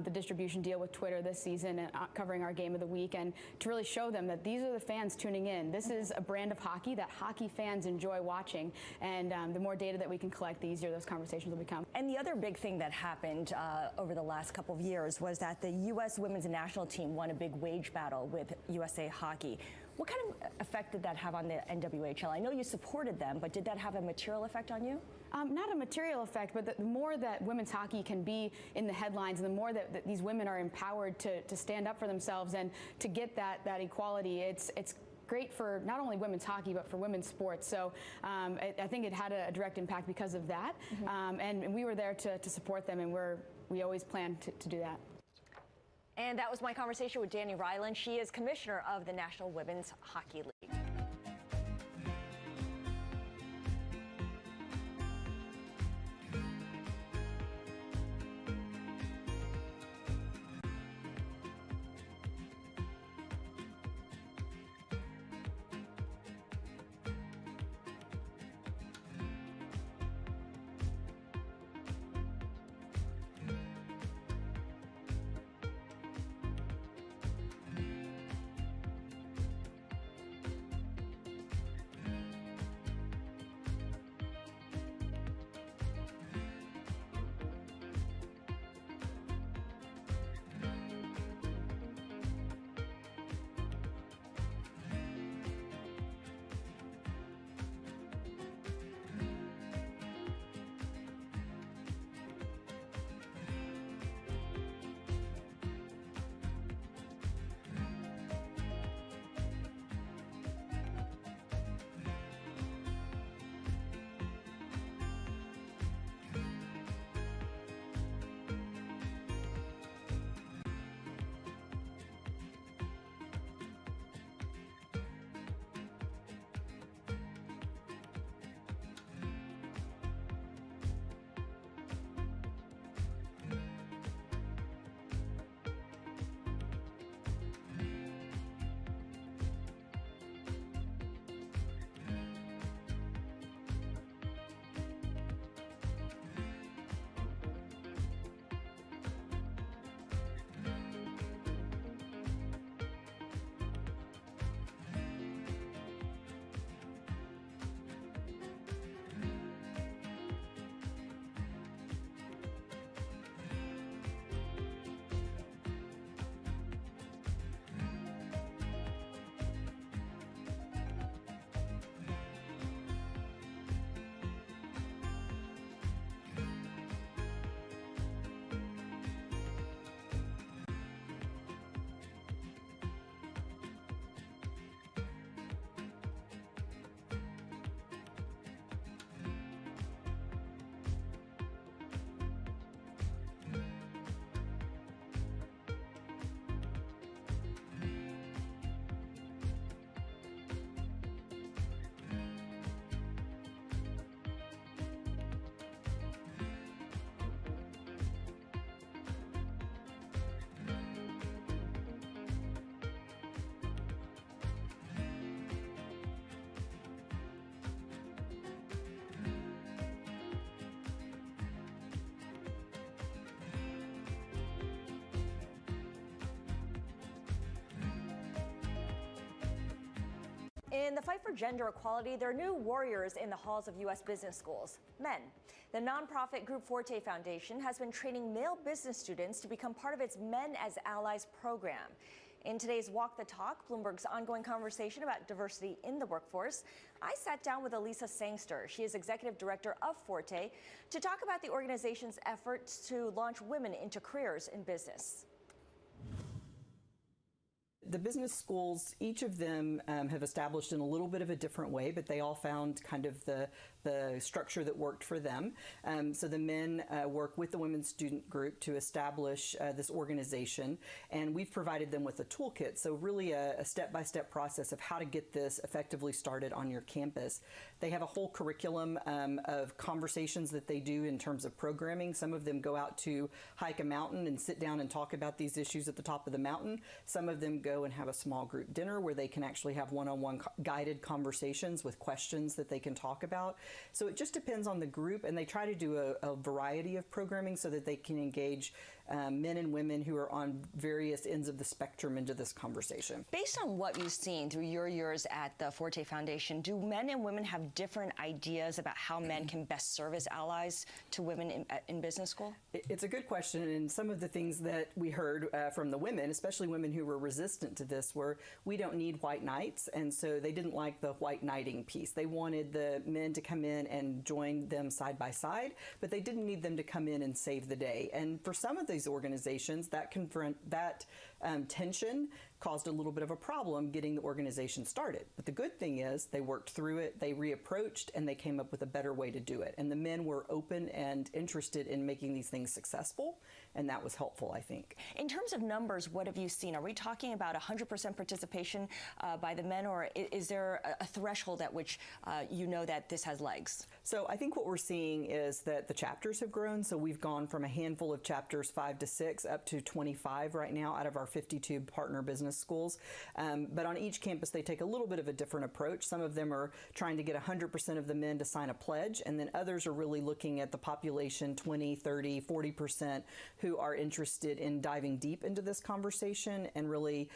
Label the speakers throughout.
Speaker 1: the distribution deal with Twitter this season and covering our game of the week, and to really show them that these are the fans tuning in. This is a brand of hockey that hockey fans enjoy watching, and the more data that we can collect, the easier those conversations will become.
Speaker 2: And the other big thing that happened over the last couple of years was that the U.S. women's national team won a big wage battle with USA Hockey. What kind of effect did that have on the NWHL? I know you supported them, but did that have a material effect on you?
Speaker 1: Not a material effect, but the more that women's hockey can be in the headlines, and the more that these women are empowered to stand up for themselves and to get that equality, it's great for not only women's hockey, but for women's sports. So I think it had a direct impact because of that. And we were there to support them, and we always plan to do that.
Speaker 2: And that was my conversation with Dani Ryland. She is commissioner of the National Women's Hockey League. In the fight for gender equality, there are new warriors in the halls of U.S. business schools, men. The nonprofit group Forte Foundation has been training male business students to become part of its Men as Allies program. In today's Walk the Talk, Bloomberg's ongoing conversation about diversity in the workforce, I sat down with Elisa Sangster. She is executive director of Forte, to talk about the organization's efforts to launch women into careers in business.
Speaker 3: The business schools, each of them have established in a little bit of a different way, but they all found kind of the structure that worked for them. So the men work with the women's student group to establish this organization, and we've provided them with a toolkit. So really a step-by-step process of how to get this effectively started on your campus. They have a whole curriculum of conversations that they do in terms of programming. Some of them go out to hike a mountain and sit down and talk about these issues at the top of the mountain. Some of them go and have a small group dinner where they can actually have one-on-one guided conversations with questions that they can talk about. So it just depends on the group, and they try to do a variety of programming so that they can engage men and women who are on various ends of the spectrum into this conversation.
Speaker 2: Based on what you've seen through your years at the Forte Foundation, do men and women have different ideas about how men can best serve as allies to women in business school?
Speaker 3: It's a good question, and some of the things that we heard from the women, especially women who were resistant to this, were we don't need white knights, and so they didn't like the white knighting piece. They wanted the men to come in and join them side by side, but they didn't need them to come in and save the day. And for some of these organizations, that tension caused a little bit of a problem getting the organization started. But the good thing is they worked through it, they reapproached, and they came up with a better way to do it. And the men were open and interested in making these things successful, and that was helpful, I think.
Speaker 2: In terms of numbers, what have you seen? Are we talking about 100% participation by the men, or is there a threshold at which you know that this has legs?
Speaker 3: So I think what we're seeing is that the chapters have grown. So we've gone from a handful of chapters, 5 to 6, up to 25 right now out of our 52 partner business schools. But on each campus, they take a little bit of a different approach. Some of them are trying to get 100% of the men to sign a pledge, and then others are really looking at the population, 20, 30, 40%, who are interested in diving deep into this conversation and really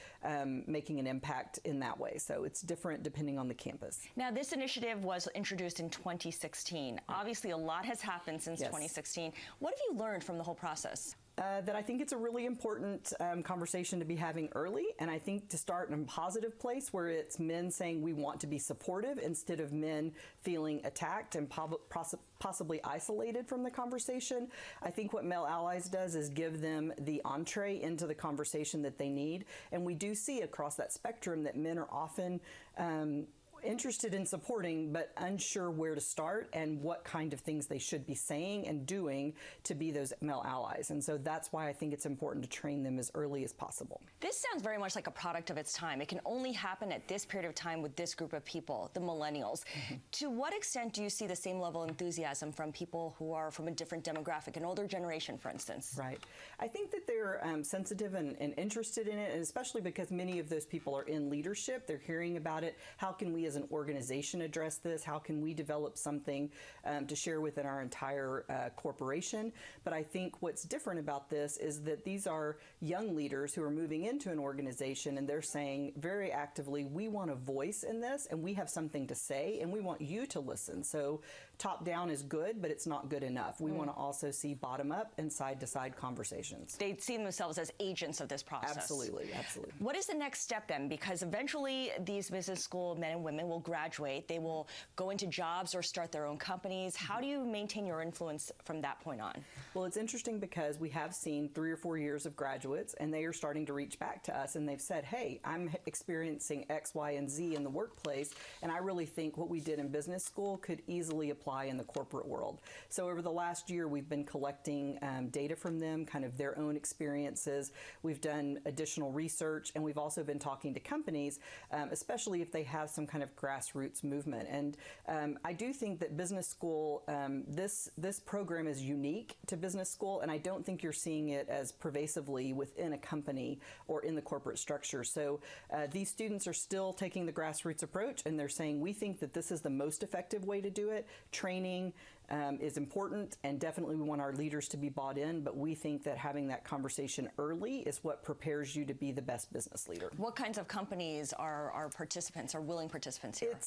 Speaker 3: making an impact in that way. So it's different depending on the campus.
Speaker 2: Now, this initiative was introduced in 2016. Obviously, a lot has happened since 2016. What have you learned from the whole process?
Speaker 3: That I think it's a really important conversation to be having early, and I think to start in a positive place where it's men saying we want to be supportive instead of men feeling attacked and possibly isolated from the conversation. I think what Male Allies does is give them the entree into the conversation that they need, and we do see across that spectrum that men are often interested in supporting but unsure where to start and what kind of things they should be saying and doing to be those male allies. And so that's why I think it's important to train them as early as possible.
Speaker 2: This sounds very much like a product of its time. It can only happen at this period of time with this group of people, the millennials. To what extent do you see the same level of enthusiasm from people who are from a different demographic, an older generation, for instance?
Speaker 3: Right. I think that they're sensitive and interested in it, and especially because many of those people are in leadership. They're hearing about it. How can we as an organization address this? How can we develop something to share within our entire corporation? But I think what's different about this is that these are young leaders who are moving into an organization, and they're saying very actively, we want a voice in this, and we have something to say, and we want you to listen. So top down is good, but it's not good enough. We want to also see bottom up and side to side conversations.
Speaker 2: They see themselves as agents of this process.
Speaker 3: Absolutely, absolutely.
Speaker 2: What is the next step then? Because eventually these business school men and women will graduate, they will go into jobs or start their own companies. How do you maintain your influence from that point on?
Speaker 3: Well, it's interesting because we have seen 3 or 4 years of graduates, and they are starting to reach back to us, and they've said, hey, I'm experiencing X, Y, and Z in the workplace, and I really think what we did in business school could easily apply in the corporate world. So over the last year, we've been collecting data from them, kind of their own experiences. We've done additional research, and we've also been talking to companies, especially if they have some kind of grassroots movement. And I do think that business school, this program is unique to business school, and I don't think you're seeing it as pervasively within a company or in the corporate structure. So these students are still taking the grassroots approach, and they're saying we think that this is the most effective way to do it. Training is important, and definitely we want our leaders to be bought in, but we think that having that conversation early is what prepares you to be the best business leader.
Speaker 2: What kinds of companies are participants, are willing participants here?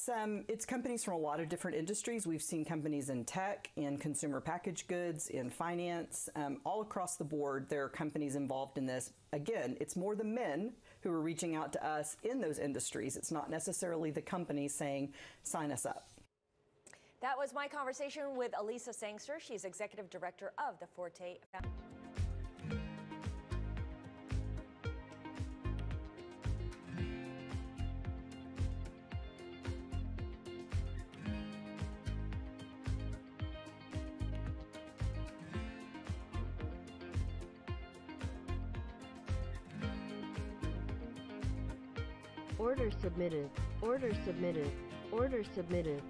Speaker 3: It's companies from a lot of different industries. We've seen companies in tech, in consumer packaged goods, in finance, all across the board. There are companies involved in this. Again, it's more the men who are reaching out to us in those industries. It's not necessarily the companies saying, sign us up.
Speaker 2: That was my conversation with Elisa Sangster. She's Executive Director of the Forte Foundation.
Speaker 4: Order submitted. Order submitted. Order submitted.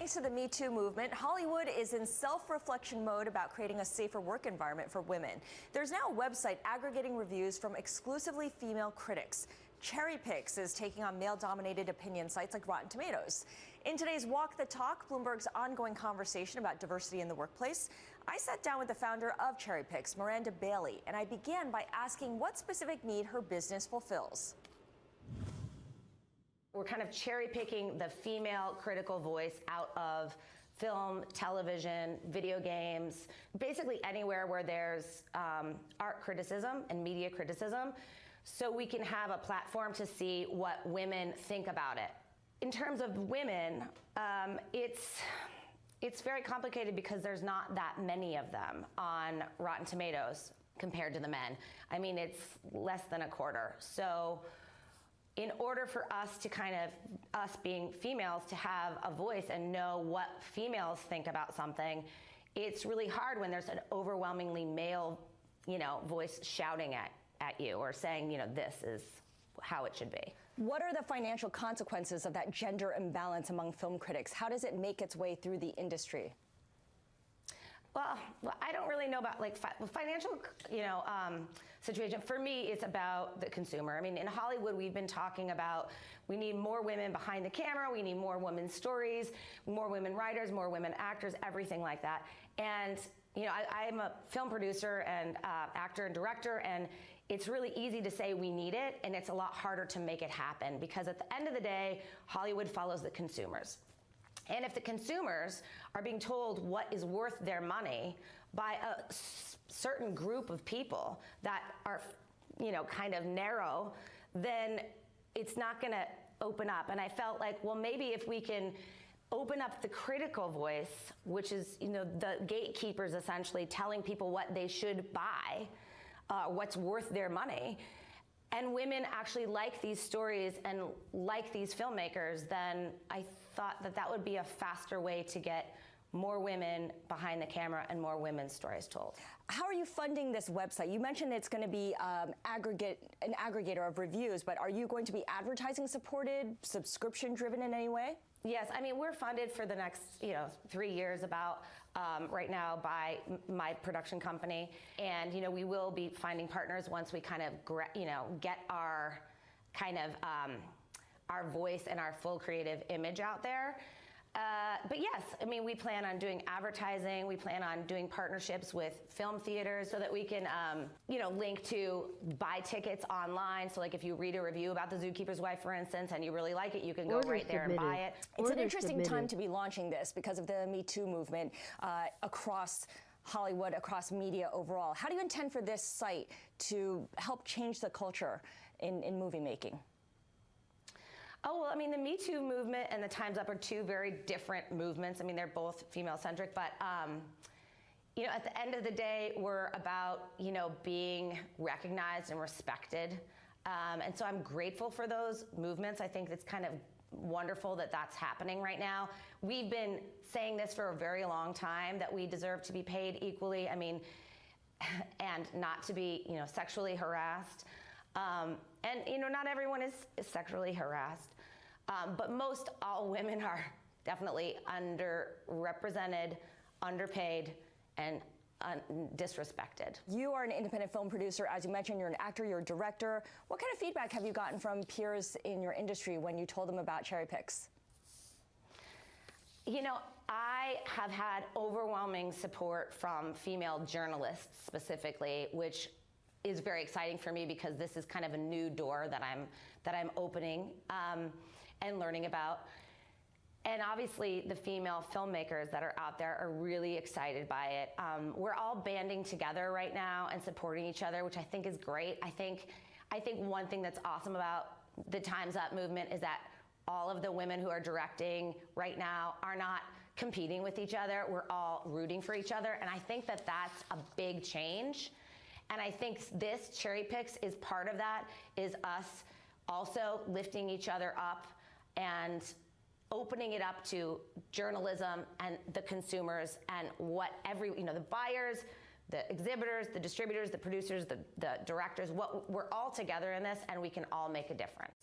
Speaker 2: Thanks to the Me Too movement, Hollywood is in self-reflection mode about creating a safer work environment for women. There's now a website aggregating reviews from exclusively female critics. Cherry Picks is taking on male-dominated opinion sites like Rotten Tomatoes. In today's Walk the Talk, Bloomberg's ongoing conversation about diversity in the workplace, I sat down with the founder of Cherry Picks, Miranda Bailey, and I began by asking what specific need her business fulfills.
Speaker 5: We're kind of cherry picking the female critical voice out of film, television, video games, basically anywhere where there's art criticism and media criticism, so we can have a platform to see what women think about it. In terms of women, it's very complicated because there's not that many of them on Rotten Tomatoes compared to the men. I mean, it's less than a quarter. So in order for us to us being females, to have a voice and know what females think about something, it's really hard when there's an overwhelmingly male, voice shouting at you or saying, this is how it should be.
Speaker 2: What are the financial consequences of that gender imbalance among film critics? How does it make its way through the industry?
Speaker 5: Well, I don't really know about financial, situation. For me, it's about the consumer. I mean, in Hollywood, we've been talking about we need more women behind the camera, we need more women's stories, more women writers, more women actors, everything like that. And I'm a film producer and actor and director, and it's really easy to say we need it, and it's a lot harder to make it happen because at the end of the day, Hollywood follows the consumers. And if the consumers are being told what is worth their money by a certain group of people that are, kind of narrow, then it's not going to open up. And I felt like, well, maybe if we can open up the critical voice, which is, the gatekeepers essentially telling people what they should buy, what's worth their money, and women actually like these stories and like these filmmakers, then I thought that would be a faster way to get more women behind the camera and more women's stories told.
Speaker 2: How are you funding this website? You mentioned it's going to be an aggregator of reviews, but are you going to be advertising supported, subscription driven in any way?
Speaker 5: Yes, I mean, we're funded for the next 3 years about right now by my production company, and we will be finding partners once we kind of get our our voice and our full creative image out there. But yes, I mean, we plan on doing advertising. We plan on doing partnerships with film theaters so that we can, link to buy tickets online. So like if you read a review about The Zookeeper's Wife, for instance, and you really like it, you can go right there and buy it.
Speaker 2: It's an interesting time to be launching this because of the Me Too movement across Hollywood, across media overall. How do you intend for this site to help change the culture in movie making?
Speaker 5: Oh, well, I mean, the Me Too movement and the Time's Up are two very different movements. I mean, they're both female-centric, but, at the end of the day, we're about, being recognized and respected. And so I'm grateful for those movements. I think it's kind of wonderful that that's happening right now. We've been saying this for a very long time, that we deserve to be paid equally, and not to be, sexually harassed. Not everyone is sexually harassed, but most all women are definitely underrepresented, underpaid, and disrespected.
Speaker 2: You are an independent film producer. As you mentioned, you're an actor, you're a director. What kind of feedback have you gotten from peers in your industry when you told them about Cherry Picks? I have had overwhelming support from female journalists specifically, which is very exciting for me because this is kind of a new door that I'm opening and learning about. And obviously the female filmmakers that are out there are really excited by it. We're all banding together right now and supporting each other, which I think is great. I think one thing that's awesome about the Time's Up movement is that all of the women who are directing right now are not competing with each other. We're all rooting for each other, and I think that that's a big change. And I think this Cherry Picks is part of that, is us also lifting each other up and opening it up to journalism and the consumers and what the buyers, the exhibitors, the distributors, the producers, the directors, we're all together in this, and we can all make a difference.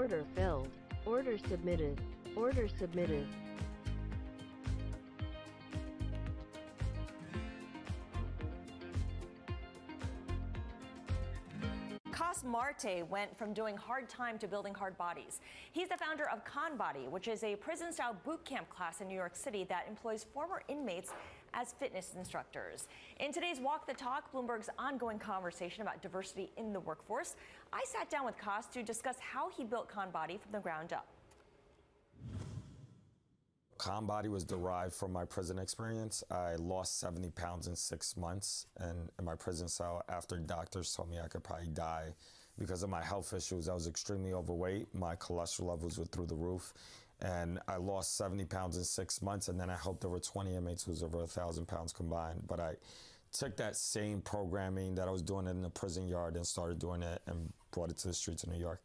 Speaker 4: Order filled. Order submitted. Order submitted.
Speaker 2: Marte went from doing hard time to building hard bodies. He's the founder of ConBody, which is a prison-style boot camp class in New York City that employs former inmates as fitness instructors. In today's Walk the Talk, Bloomberg's ongoing conversation about diversity in the workforce, I sat down with Kos to discuss how he built ConBody from the ground up.
Speaker 6: ConBody was derived from my prison experience. I lost 70 pounds in 6 months, and in my prison cell, after doctors told me I could probably die because of my health issues. I was extremely overweight. My cholesterol levels were through the roof, and I lost 70 pounds in 6 months, and then I helped over 20 inmates who was over 1,000 pounds combined. But I took that same programming that I was doing in the prison yard and started doing it and brought it to the streets of New York.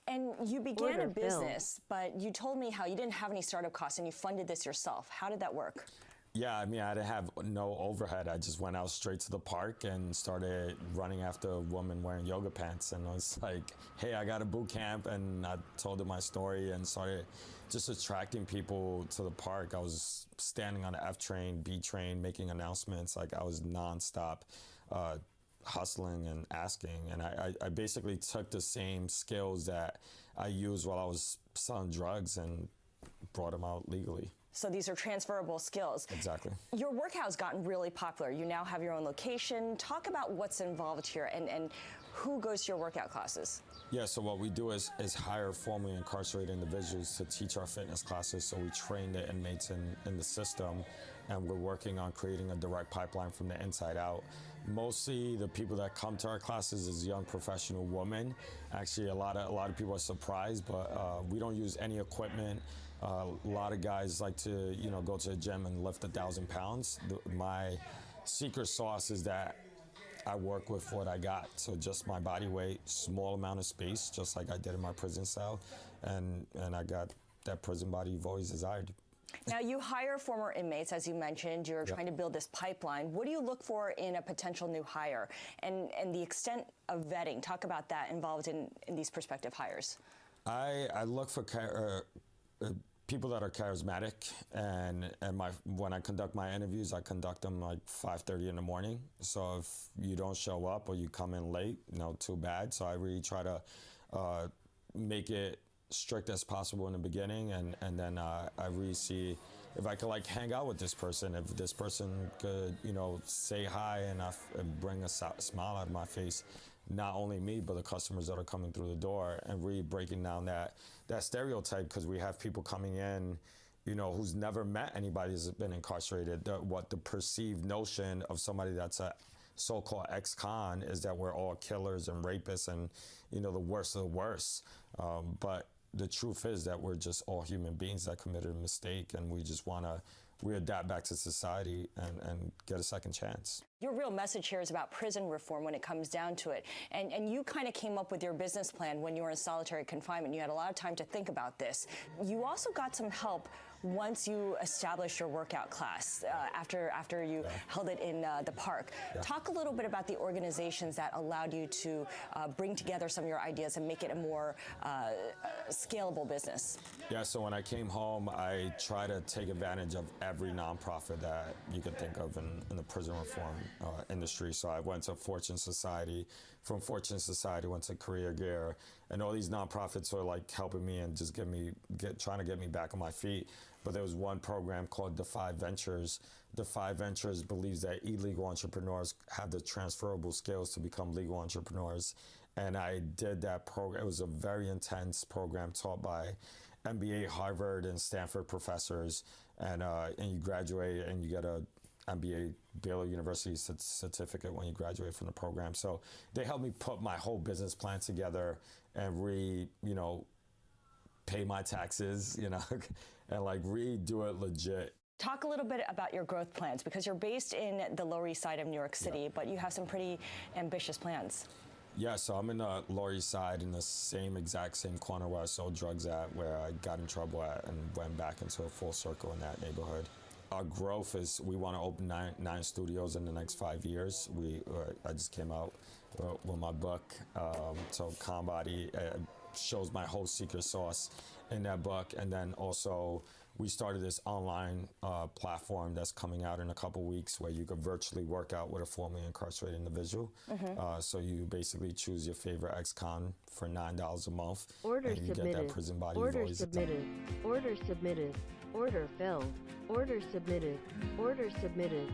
Speaker 2: And you began a business, but you told me how you didn't have any startup costs and you funded this yourself. How did that work?
Speaker 6: Yeah, I mean, I didn't have no overhead. I just went out straight to the park and started running after a woman wearing yoga pants. And I was like, hey, I got a boot camp. And I told her my story and started just attracting people to the park. I was standing on the F train, B train, making announcements. Like I was nonstop hustling and asking. And I basically took the same skills that I used while I was selling drugs and brought them out legally.
Speaker 2: So these are transferable skills.
Speaker 6: Exactly.
Speaker 2: Your workout's gotten really popular. You now have your own location. Talk about what's involved here and who goes to your workout classes.
Speaker 6: Yeah, so what we do is hire formerly incarcerated individuals to teach our fitness classes. So we train the inmates in the system, and we're working on creating a direct pipeline from the inside out. Mostly the people that come to our classes is young professional women. Actually, a lot of people are surprised, but we don't use any equipment. A lot of guys like to, go to the gym and lift 1,000 pounds. My secret sauce is that I work with what I got. So just my body weight, small amount of space, just like I did in my prison cell. And I got that prison body you've always desired.
Speaker 2: Now, you hire former inmates, as you mentioned. You're trying to build this pipeline. What do you look for in a potential new hire? And the extent of vetting, talk about that involved in these prospective hires.
Speaker 6: I look for people that are charismatic, and when I conduct my interviews, I conduct them like 5:30 in the morning. So if you don't show up or you come in late, too bad. So I really try to make it strict as possible in the beginning, and then I really see if I could hang out with this person, if this person could say hi and bring a smile out of my face. Not only me, but the customers that are coming through the door, and really breaking down that stereotype, because we have people coming in, who's never met anybody who's been incarcerated. What the perceived notion of somebody that's a so-called ex-con is that we're all killers and rapists and, the worst of the worst. But the truth is that we're just all human beings that committed a mistake, and we just want to adapt back to society and get a second chance.
Speaker 2: Your real message here is about prison reform when it comes down to it. And you kind of came up with your business plan when you were in solitary confinement. You had a lot of time to think about this. You also got some help once you established your workout class after you held it in the park. Talk a little bit about the organizations that allowed you to bring together some of your ideas and make it a more scalable business.
Speaker 6: Yeah, so when I came home, I tried to take advantage of every nonprofit that you could think of in the prison reform industry. So I went to Fortune Society. From Fortune Society, went to Career Gear, and all these nonprofits were helping me and just trying to get me back on my feet. But there was one program called Defy Ventures. Defy Ventures believes that illegal entrepreneurs have the transferable skills to become legal entrepreneurs. And I did that program. It was a very intense program taught by MBA, Harvard, and Stanford professors. And you graduate and you get a MBA Baylor University certificate when you graduate from the program. So they helped me put my whole business plan together and pay my taxes, and redo it legit.
Speaker 2: Talk a little bit about your growth plans, because you're based in the Lower East Side of New York City, but you have some pretty ambitious plans.
Speaker 6: Yeah, so I'm in the Lower East Side, in the exact same corner where I sold drugs at, where I got in trouble at, and went back into a full circle in that neighborhood. Our growth is we want to open nine studios in the next 5 years. I just came out with my book. So ConBody, shows my whole secret sauce in that book. And then also we started this online platform that's coming out in a couple weeks where you can virtually work out with a formerly incarcerated individual. So you basically choose your favorite ex-con for $9 a month.
Speaker 4: Order
Speaker 6: and you
Speaker 4: submitted.
Speaker 6: get that prison body
Speaker 4: Order
Speaker 6: voice.
Speaker 4: submitted. Order submitted. Order filled. Order submitted. Order submitted.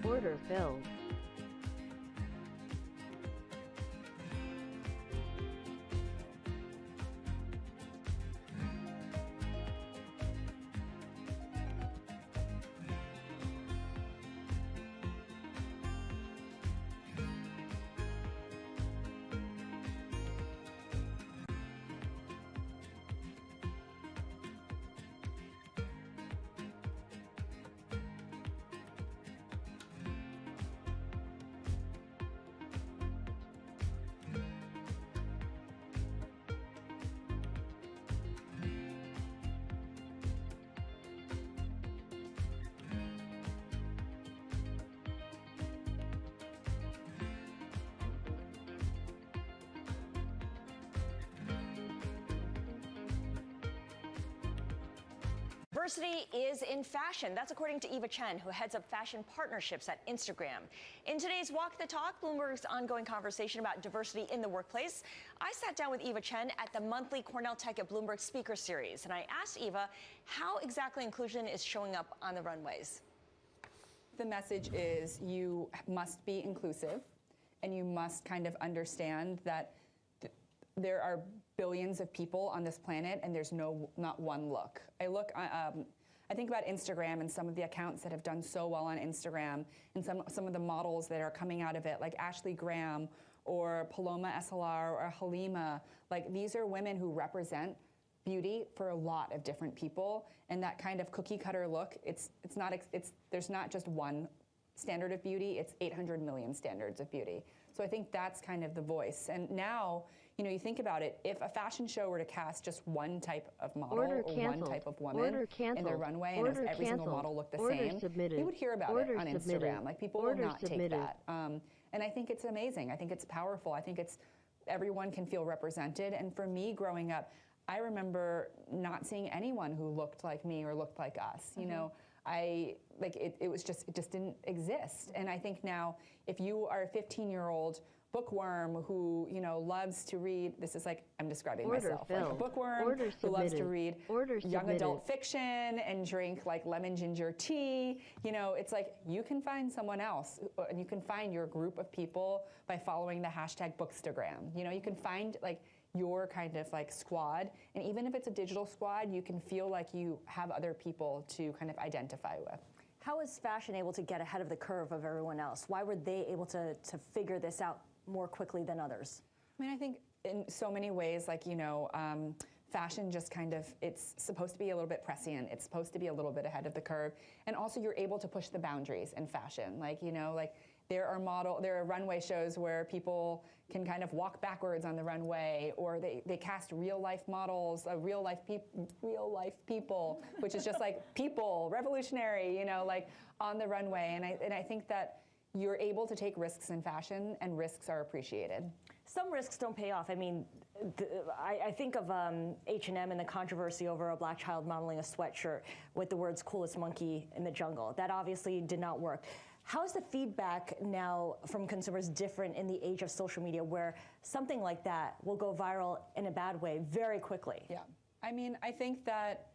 Speaker 4: Order filled.
Speaker 2: Diversity is in fashion. That's according to Eva Chen, who heads up fashion partnerships at Instagram. In today's Walk the Talk, Bloomberg's ongoing conversation about diversity in the workplace, I sat down with Eva Chen at the monthly Cornell Tech at Bloomberg Speaker Series, and I asked Eva how exactly inclusion is showing up on the runways.
Speaker 7: The message is you must be inclusive, and you must kind of understand that there are billions of people on this planet, and there's not one look. I think about Instagram and some of the accounts that have done so well on Instagram, and some of the models that are coming out of it, like Ashley Graham or Paloma SLR or Halima. Like, these are women who represent beauty for a lot of different people, and that kind of cookie cutter look. There's not just one standard of beauty. It's 800 million standards of beauty. So I think that's kind of the voice. And now, you think about it, if a fashion show were to cast just one type of model or one type of woman in their runway, and every single model looked the same, you would hear about it on Instagram. Like, people will not take that. And I think it's amazing. I think it's powerful. I think everyone can feel represented. And for me, growing up, I remember not seeing anyone who looked like me or looked like us. It just didn't exist. And I think now, if you are a 15-year-old bookworm who loves to read, this is like, I'm describing myself, like a bookworm who loves to read young adult fiction and drink like lemon ginger tea, it's like, you can find someone else, and you can find your group of people by following the hashtag Bookstagram. You can find, like, your kind of like squad. And even if it's a digital squad, you can feel like you have other people to kind of identify with.
Speaker 2: How is fashion able to get ahead of the curve of everyone else? Why were they able to figure this out more quickly than others?
Speaker 7: I mean, I think in so many ways, like, fashion just kind of, it's supposed to be a little bit prescient. It's supposed to be a little bit ahead of the curve. And also you're able to push the boundaries in fashion. Like, there are runway shows where people can kind of walk backwards on the runway, or they cast real life models, real life people, which is just like people, revolutionary, like on the runway. And I think that you're able to take risks in fashion, and risks are appreciated.
Speaker 2: Some risks don't pay off. I mean, I think of H&M and the controversy over a black child modeling a sweatshirt with the words "coolest monkey in the jungle." That obviously did not work. How is the feedback now from consumers different in the age of social media, where something like that will go viral in a bad way very quickly?
Speaker 7: Yeah, I mean, I think that,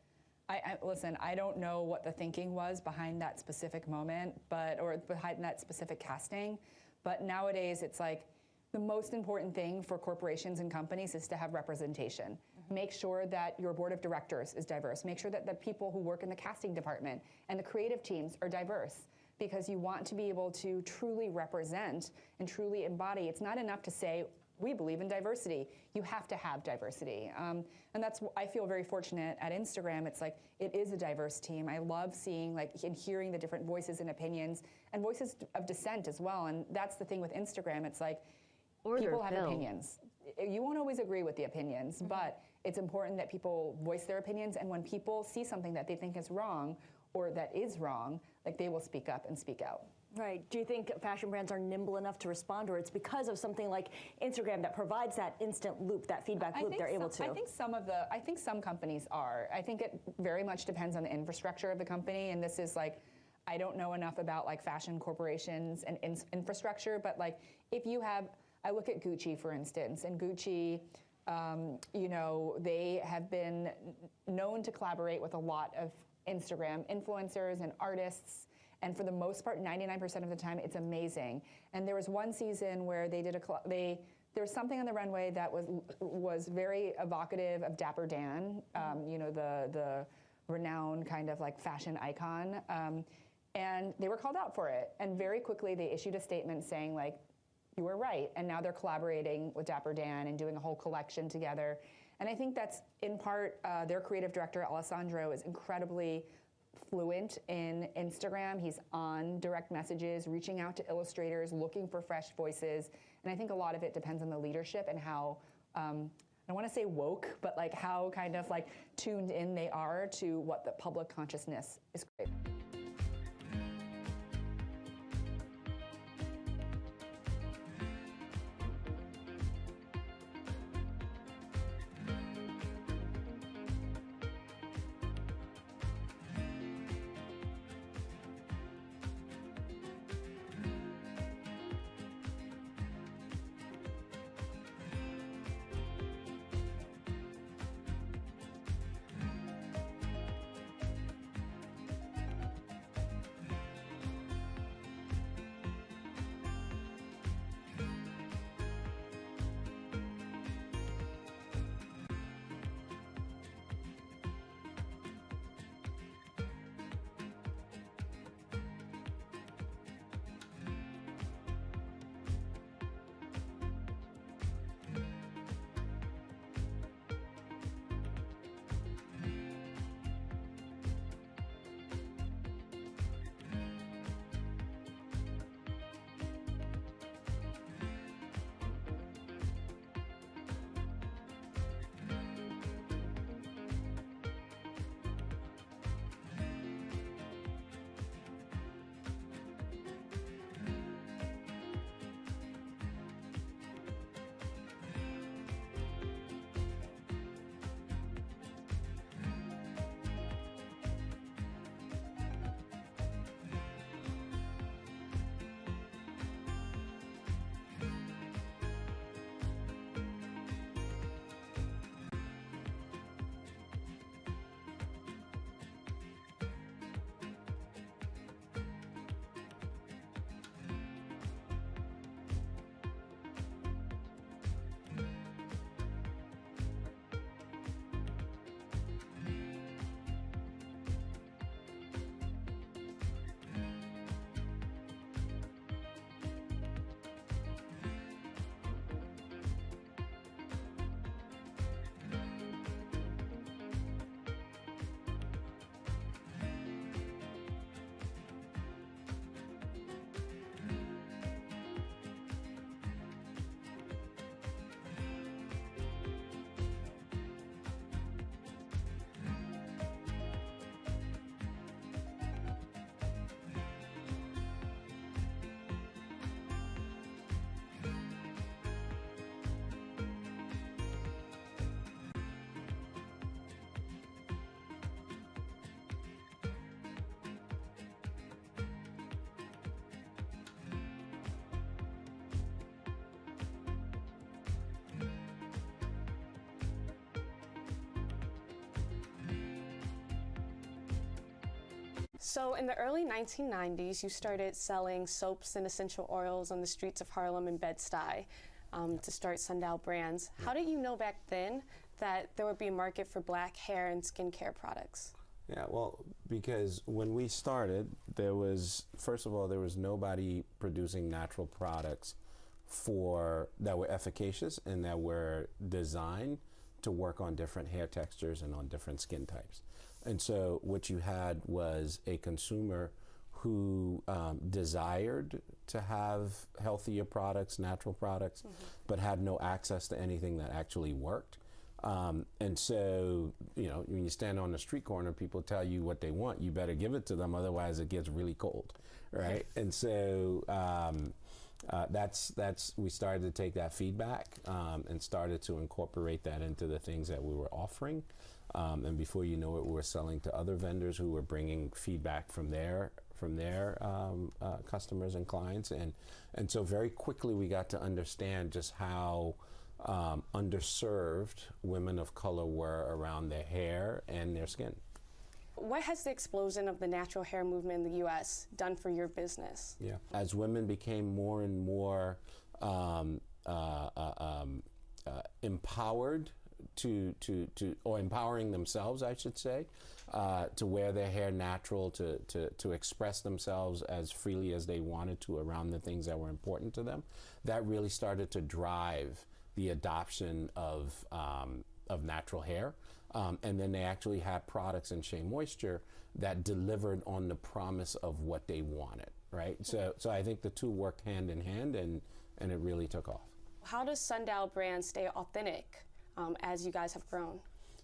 Speaker 7: listen, I don't know what the thinking was behind that specific moment, or behind that specific casting, but nowadays it's like, the most important thing for corporations and companies is to have representation. Make sure that your board of directors is diverse. Make sure that the people who work in the casting department and the creative teams are diverse, because you want to be able to truly represent and truly embody. It's not enough to say, we believe in diversity. You have to have diversity. And I feel very fortunate at Instagram. It's like, it is a diverse team. I love seeing and hearing the different voices and opinions, and voices of dissent as well. And that's the thing with Instagram. It's like, people have opinions. You won't always agree with the opinions, but it's important that people voice their opinions, and when people see something that they think is wrong or that is wrong, they will speak up and speak out.
Speaker 2: Right. Do you think fashion brands are nimble enough to respond, or it's because of something like Instagram that provides that instant loop, that feedback loop, they're able to?
Speaker 7: I think some companies are. I think it very much depends on the infrastructure of the company, and this is I don't know enough about fashion corporations and infrastructure, but if you have, I look at Gucci, for instance, and Gucci, they have been known to collaborate with a lot of Instagram influencers and artists, and for the most part, 99% of the time, it's amazing. And there was one season where they did there was something on the runway that was very evocative of Dapper Dan, the renowned kind of fashion icon, and they were called out for it. And very quickly, they issued a statement saying you were right, and now they're collaborating with Dapper Dan and doing a whole collection together. And I think that's in part, their creative director, Alessandro, is incredibly fluent in Instagram. He's on direct messages, reaching out to illustrators, looking for fresh voices. And I think a lot of it depends on the leadership and how, I don't want to say woke, but how kind of tuned in they are to what the public consciousness is great.
Speaker 8: So in the early 1990s, you started selling soaps and essential oils on the streets of Harlem and Bed-Stuy to start Sundial Brands. How did you know back then that there would be a market for black hair and skincare products?
Speaker 9: Yeah, well, because when we started, first of all, there was nobody producing natural products that were efficacious and that were designed to work on different hair textures and on different skin types. And so what you had was a consumer who desired to have healthier products, natural products, but had no access to anything that actually worked. And so, when you stand on the street corner, people tell you what they want, you better give it to them, otherwise it gets really cold, right? And so we started to take that feedback and started to incorporate that into the things that we were offering. And before you know it, we were selling to other vendors who were bringing feedback from their customers and clients. And so very quickly we got to understand just how underserved women of color were around their hair and their skin.
Speaker 8: What has the explosion of the natural hair movement in the U.S. done for your business?
Speaker 9: Yeah, as women became more and more empowered or empowering themselves, I should say, to wear their hair natural, to express themselves as freely as they wanted to around the things that were important to them, that really started to drive the adoption of natural hair. And then they actually had products in Shea Moisture that delivered on the promise of what they wanted, right? So I think the two worked hand in hand, and it really took off.
Speaker 8: How does Sundial Brands stay authentic as you guys have grown?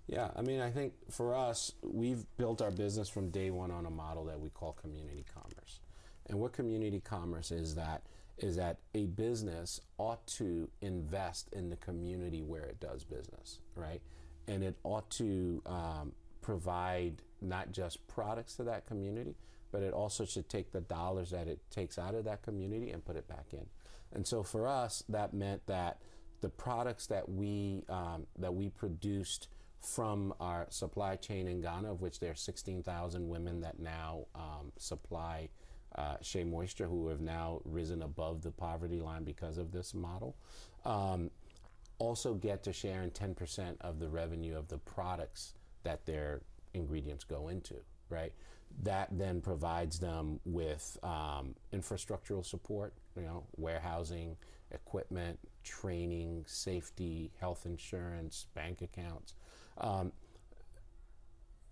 Speaker 9: Yeah, I mean, I think for us, we've built our business from day one on a model that we call community commerce. And what community commerce is that a business ought to invest in the community where it does business, right? And it ought to provide not just products to that community, but it also should take the dollars that it takes out of that community and put it back in. And so for us, that meant that the products that we produced from our supply chain in Ghana, of which there are 16,000 women that now supply Shea Moisture, who have now risen above the poverty line because of this model, also get to share in 10% of the revenue of the products that their ingredients go into, right? That then provides them with infrastructural support, warehousing, equipment, training, safety, health insurance, bank accounts.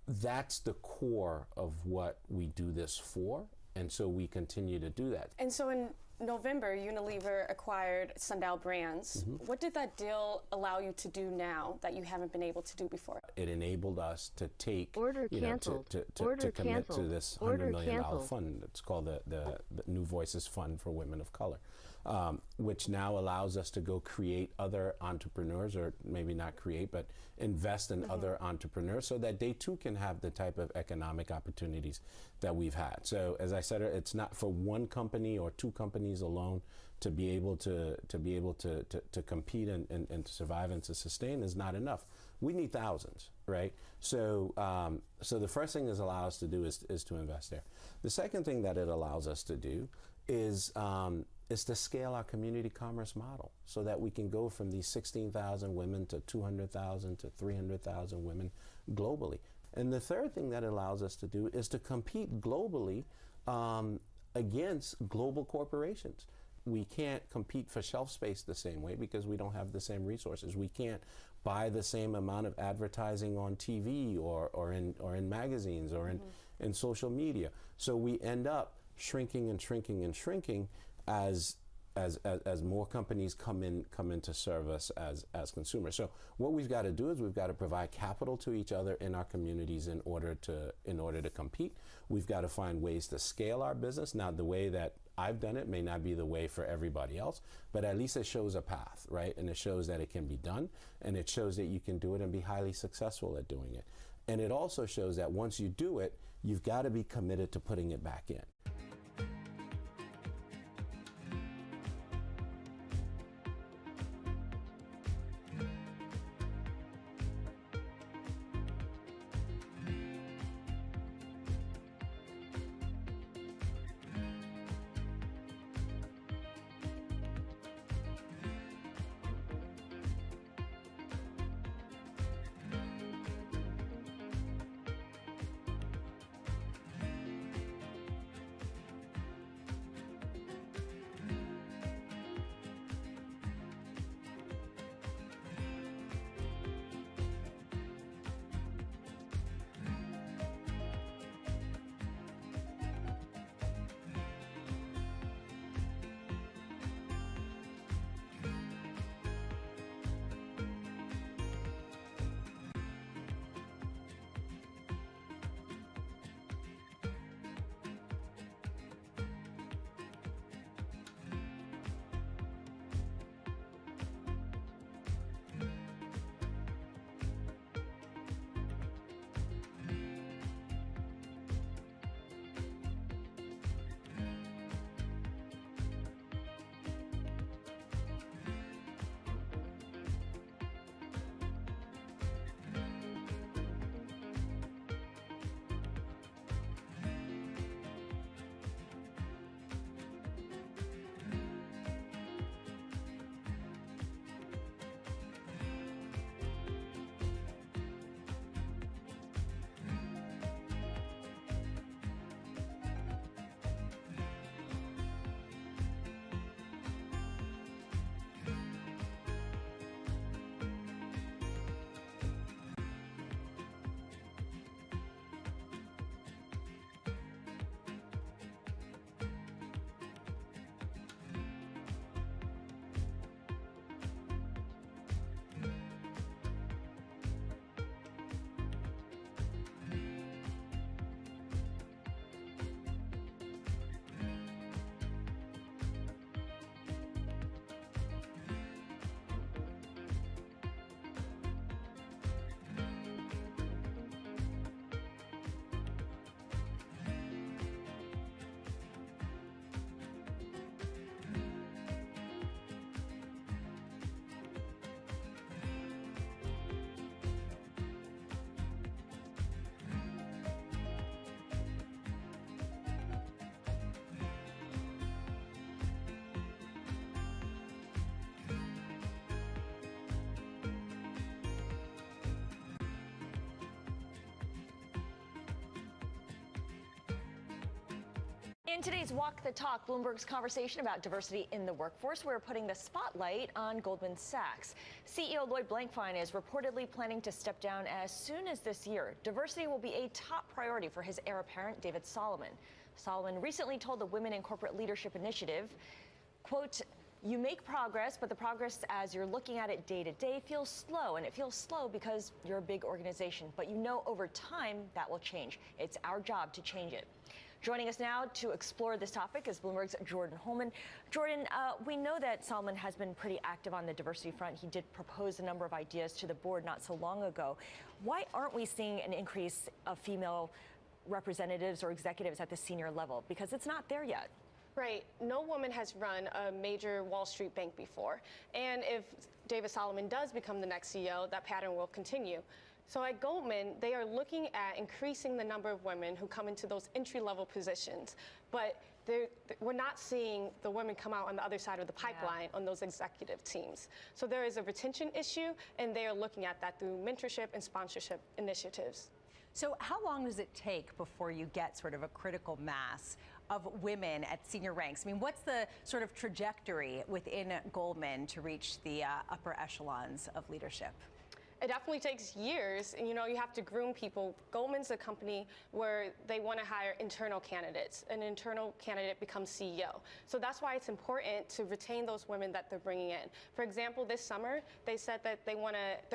Speaker 9: That's the core of what we do this for, and so we continue to do that.
Speaker 8: And so in November, Unilever acquired Sundial Brands. What did that deal allow you to do now that you haven't been able to do before?
Speaker 9: It enabled us to take,
Speaker 4: Order
Speaker 9: to commit to this $100 million fund. It's called the New Voices Fund for Women of Color, which now allows us to go create other entrepreneurs, or maybe not create, but invest in other entrepreneurs so that they too can have the type of economic opportunities that we've had. So as I said, it's not for one company or two companies alone to be able to compete and to survive and to sustain is not enough. We need thousands, right? So so the first thing this allows us to do is to invest there. The second thing that it allows us to do is to scale our community commerce model so that we can go from these 16,000 women to 200,000 to 300,000 women globally. And the third thing that it allows us to do is to compete globally against global corporations. We can't compete for shelf space the same way because we don't have the same resources. We can't buy the same amount of advertising on TV or in magazines or in social media. So we end up shrinking and shrinking and shrinking as more companies come in to serve us as consumers. So what we've got to do is we've got to provide capital to each other in our communities in order to compete. We've got to find ways to scale our business. Now, the way that I've done it may not be the way for everybody else, but at least it shows a path, right? And it shows that it can be done, and it shows that you can do it and be highly successful at doing it. And it also shows that once you do it, you've got to be committed to putting it back in.
Speaker 2: In today's Walk the Talk, Bloomberg's conversation about diversity in the workforce, we're putting the spotlight on Goldman Sachs. CEO Lloyd Blankfein is reportedly planning to step down as soon as this year. Diversity will be a top priority for his heir apparent, David Solomon. Solomon recently told the Women in Corporate Leadership Initiative, quote, "You make progress, but the progress as you're looking at it day to day feels slow, and it feels slow because you're a big organization. But you know over time that will change. It's our job to change it." Joining us now to explore this topic is Bloomberg's Jordan Holman. Jordan, we know that Solomon has been pretty active on the diversity front. He did propose a number of ideas to the board not so long ago. Why aren't we seeing an increase of female representatives or executives at the senior level? Because it's not there yet.
Speaker 8: Right. No woman has run a major Wall Street bank before. And if David Solomon does become the next CEO, that pattern will continue. So at Goldman, they are looking at increasing the number of women who come into those entry-level positions. But we're not seeing the women come out on the other side of the pipeline on those executive teams. So there is a retention issue, and they are looking at that through mentorship and sponsorship initiatives.
Speaker 10: So how long does it take before you get sort of a critical mass of women at senior ranks? I mean, what's the sort of trajectory within Goldman to reach the upper echelons of leadership?
Speaker 8: It definitely takes years, and you have to groom people. Goldman's a company where they want to hire internal candidates. An internal candidate becomes CEO. So that's why it's important to retain those women that they're bringing in. For example, this summer, they said that they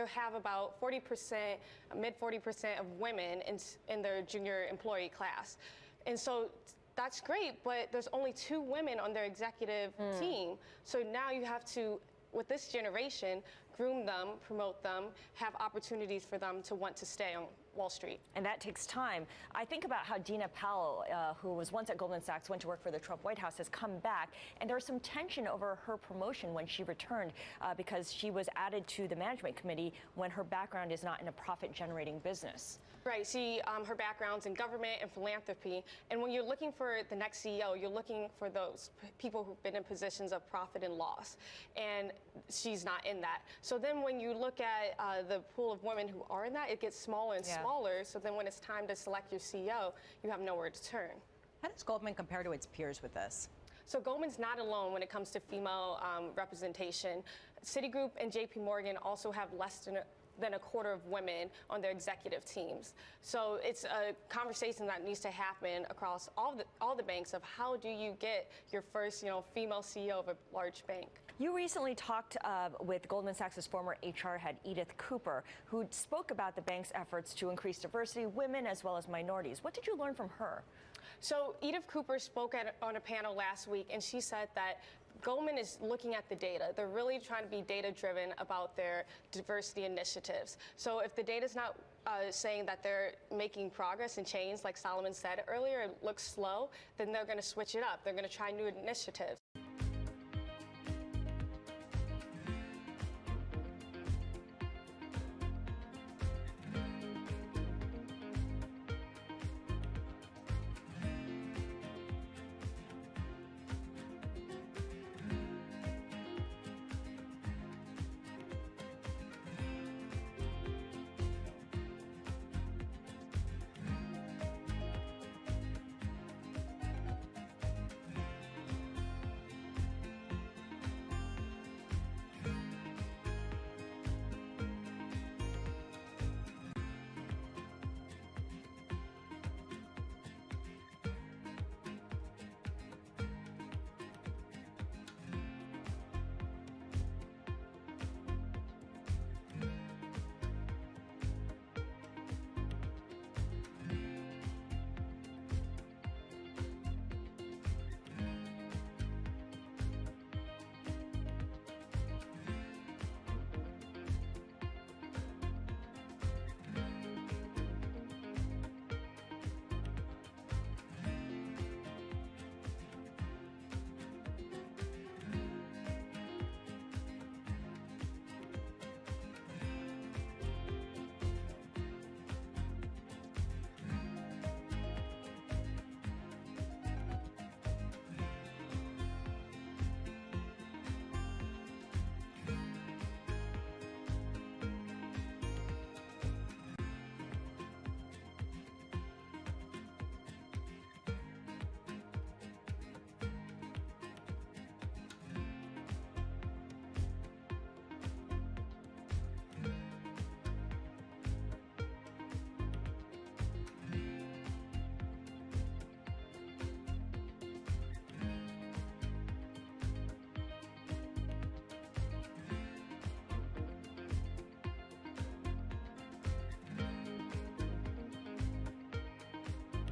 Speaker 8: have about 40%, mid 40% of women in their junior employee class. And so that's great, but there's only 2 women on their executive team. So now you have to, with this generation, groom them, promote them, have opportunities for them to want to stay on Wall Street.
Speaker 2: And that takes time. I think about how Dina Powell, who was once at Goldman Sachs, went to work for the Trump White House, has come back. And there was some tension over her promotion when she returned because she was added to the management committee when her background is not in a profit-generating business.
Speaker 8: Right. Her background's in government and philanthropy. And when you're looking for the next CEO, you're looking for those people who've been in positions of profit and loss. And she's not in that. So then when you look at the pool of women who are in that, it gets smaller and smaller. So then when it's time to select your CEO, you have nowhere to turn.
Speaker 10: How does Goldman compare to its peers with this?
Speaker 8: So Goldman's not alone when it comes to female representation. Citigroup and JP Morgan also have less than a quarter of women on their executive teams. So it's a conversation that needs to happen across all the banks of how do you get your first female CEO of a large bank.
Speaker 2: You recently talked with Goldman Sachs' former HR head, Edith Cooper, who spoke about the bank's efforts to increase diversity, women as well as minorities. What did you learn from her?
Speaker 8: So Edith Cooper spoke on a panel last week, and she said that Goldman is looking at the data. They're really trying to be data-driven about their diversity initiatives. So if the data's not saying that they're making progress and change, like Solomon said earlier, it looks slow, then they're going to switch it up. They're going to try new initiatives.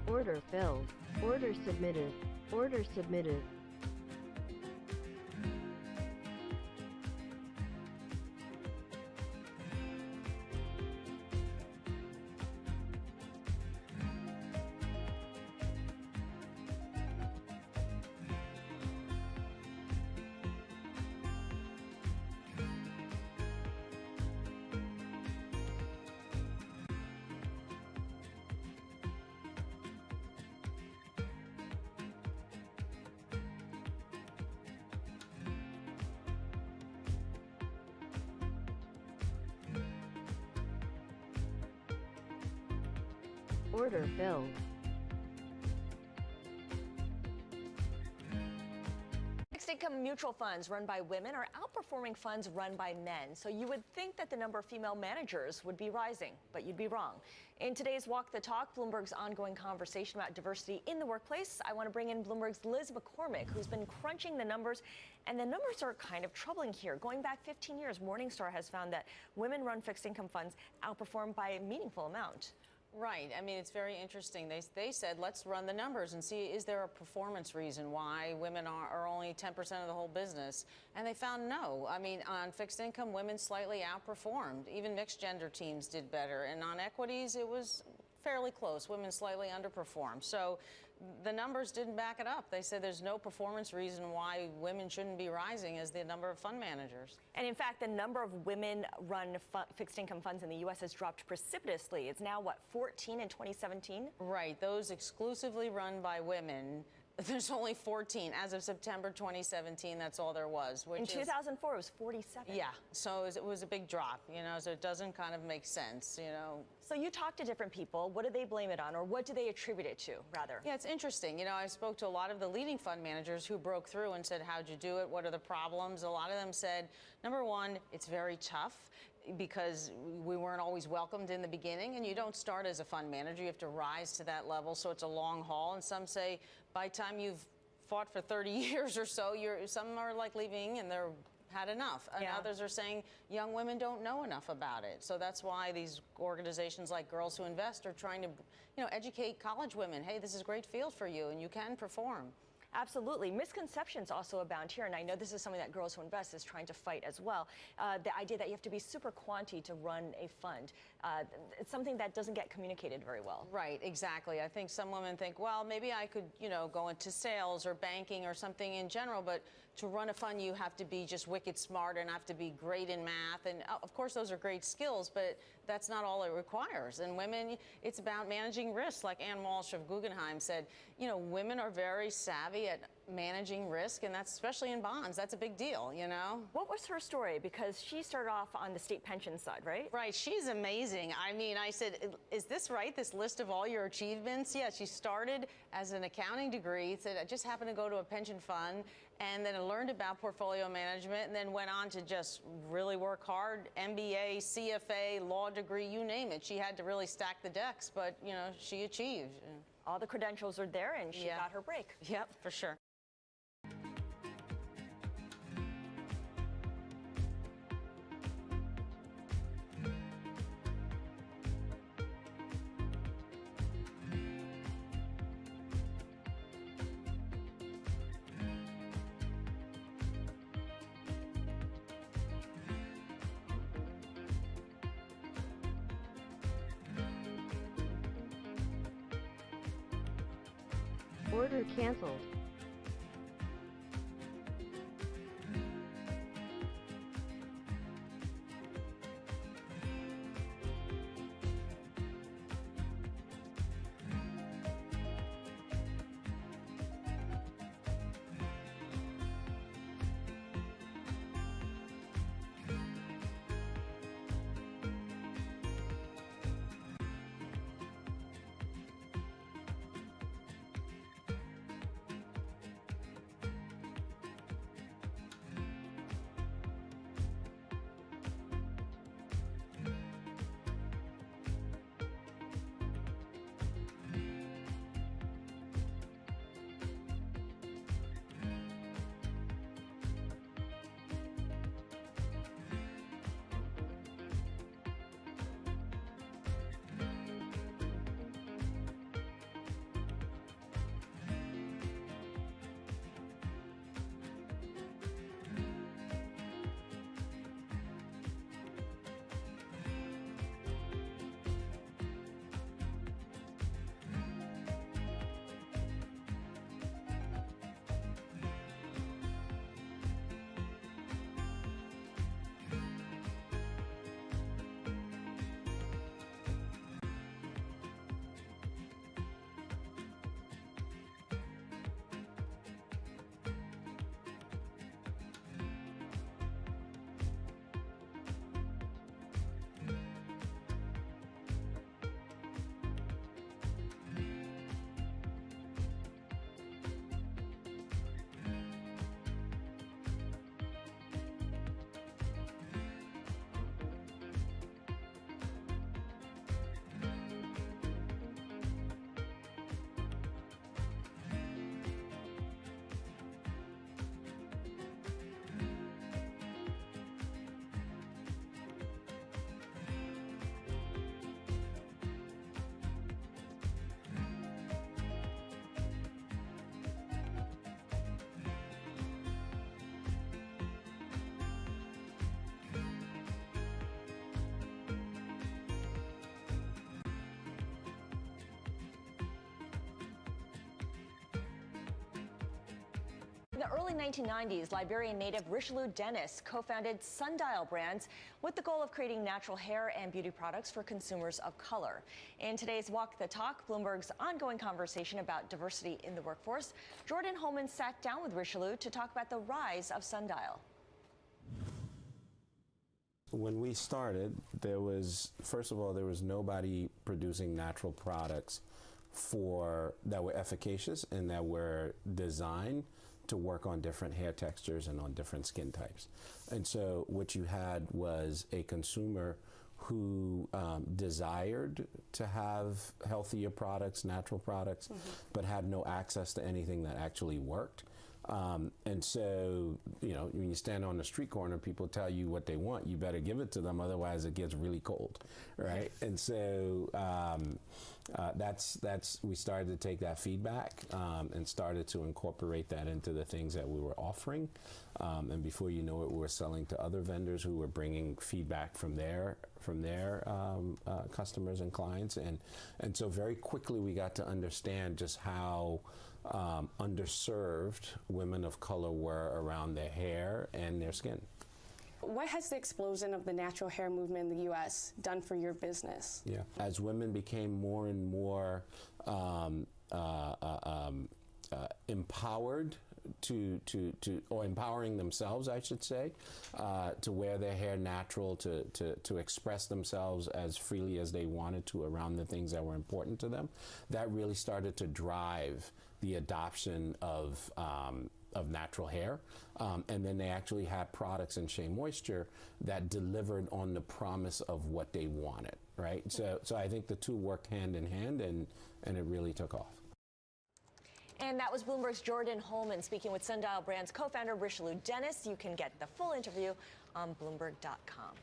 Speaker 4: Order filled. Order submitted. Order submitted. Order filled.
Speaker 2: Fixed income mutual funds run by women are outperforming funds run by men. So you would think that the number of female managers would be rising, but you'd be wrong. In today's Walk the Talk, Bloomberg's ongoing conversation about diversity in the workplace, I want to bring in Bloomberg's Liz McCormick, who's been crunching the numbers, and the numbers are kind of troubling here. Going back 15 years, Morningstar has found that women-run fixed income funds outperform by a meaningful amount.
Speaker 11: Right. I mean, it's very interesting. They said, let's run the numbers and see, is there a performance reason why women are only 10% of the whole business? And they found no. I mean, on fixed income, women slightly outperformed. Even mixed gender teams did better. And on equities, it was fairly close. Women slightly underperformed. So the numbers didn't back it up. They said there's no performance reason why women shouldn't be rising as the number of fund managers.
Speaker 2: And in fact, the number of women-run fixed income funds in the U.S. has dropped precipitously. It's now, what, 14 in 2017?
Speaker 11: Right. Those exclusively run by women, there's only 14. As of September 2017, that's all there was.
Speaker 2: In 2004, it was 47.
Speaker 11: Yeah. So it was a big drop, you know, so it doesn't kind of make sense, you know.
Speaker 2: So you talk to different people. What do they blame it on, or what do they attribute it to, rather?
Speaker 11: Yeah, it's interesting. You know, I spoke to a lot of the leading fund managers who broke through and said, how'd you do it? What are the problems? A lot of them said, number one, it's very tough because we weren't always welcomed in the beginning, and you don't start as a fund manager. You have to rise to that level, so it's a long haul. And some say by the time you've fought for 30 years or so, some are like leaving and they're had enough. And others are saying young women don't know enough about it. So that's why these organizations like Girls Who Invest are trying to, you know, educate college women. Hey, this is a great field for you and you can perform.
Speaker 2: Absolutely. Misconceptions also abound here, and I know this is something that Girls Who Invest is trying to fight as well. The idea that you have to be super quanti to run a fund. It's something that doesn't get communicated very well.
Speaker 11: Right, exactly. I think some women think, well, maybe I could, you know, go into sales or banking or something in general, but to run a fund, you have to be just wicked smart and have to be great in math. And of course, those are great skills, but that's not all it requires. And women, it's about managing risk. Like Ann Walsh of Guggenheim said, you know, women are very savvy at managing risk, and that's especially in bonds. That's a big deal, you know?
Speaker 2: What was her story? Because she started off on the state pension side, right?
Speaker 11: Right. She's amazing. I mean, I said, is this right, this list of all your achievements? Yeah, she started as an accounting degree, said I just happened to go to a pension fund, and then I learned about portfolio management, and then went on to just really work hard. MBA, CFA, law degree, you name it. She had to really stack the decks, but, you know, she achieved.
Speaker 2: All the credentials are there, and she got her break.
Speaker 11: Yep, for sure.
Speaker 4: Order canceled.
Speaker 2: In the early 1990s, Liberian native Richelieu Dennis co-founded Sundial Brands with the goal of creating natural hair and beauty products for consumers of color. In today's Walk the Talk, Bloomberg's ongoing conversation about diversity in the workforce, Jordan Holman sat down with Richelieu to talk about the rise of Sundial.
Speaker 9: When we started, there was, first of all, there was nobody producing natural products that were efficacious and that were designed to work on different hair textures and on different skin types. And so what you had was a consumer who desired to have healthier products, natural products, but had no access to anything that actually worked. And so, you know, when you stand on the street corner, people tell you what they want, you better give it to them, otherwise it gets really cold, right? And so we started to take that feedback and started to incorporate that into the things that we were offering. And before you know it, we were selling to other vendors who were bringing feedback from their customers and clients. And so very quickly we got to understand just how underserved women of color were around their hair and their skin.
Speaker 8: What has the explosion of the natural hair movement in the U.S. done for your business?
Speaker 9: Yeah, as women became more and more empowered or empowering themselves, I should say, to wear their hair natural, to express themselves as freely as they wanted to around the things that were important to them, that really started to drive the adoption of natural hair. And then they actually had products in Shea Moisture that delivered on the promise of what they wanted, right? So I think the two worked hand in hand, and it really took off.
Speaker 2: And that was Bloomberg's Jordan Holman speaking with Sundial Brands co-founder Richelieu Dennis. You can get the full interview on Bloomberg.com.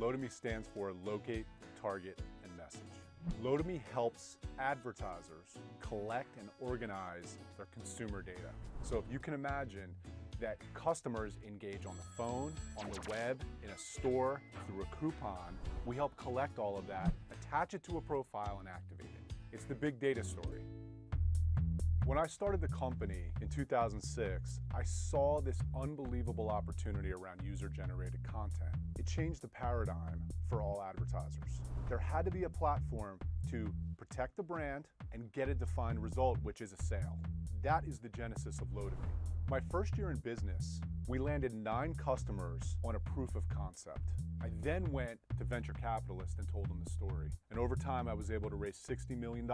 Speaker 12: LOTOME stands for Locate, Target, and Message. LOTOME helps advertisers collect and organize their consumer data. So if you can imagine that customers engage on the phone, on the web, in a store, through a coupon, we help collect all of that, attach it to a profile, and activate it. It's the big data story. When I started the company in 2006, I saw this unbelievable opportunity around user-generated content. It changed the paradigm for all advertisers. There had to be a platform to protect the brand and get a defined result, which is a sale. That is the genesis of LOTOME. My first year in business, we landed 9 customers on a proof of concept. I then went to venture capitalists and told them the story. And over time, I was able to raise $60 million.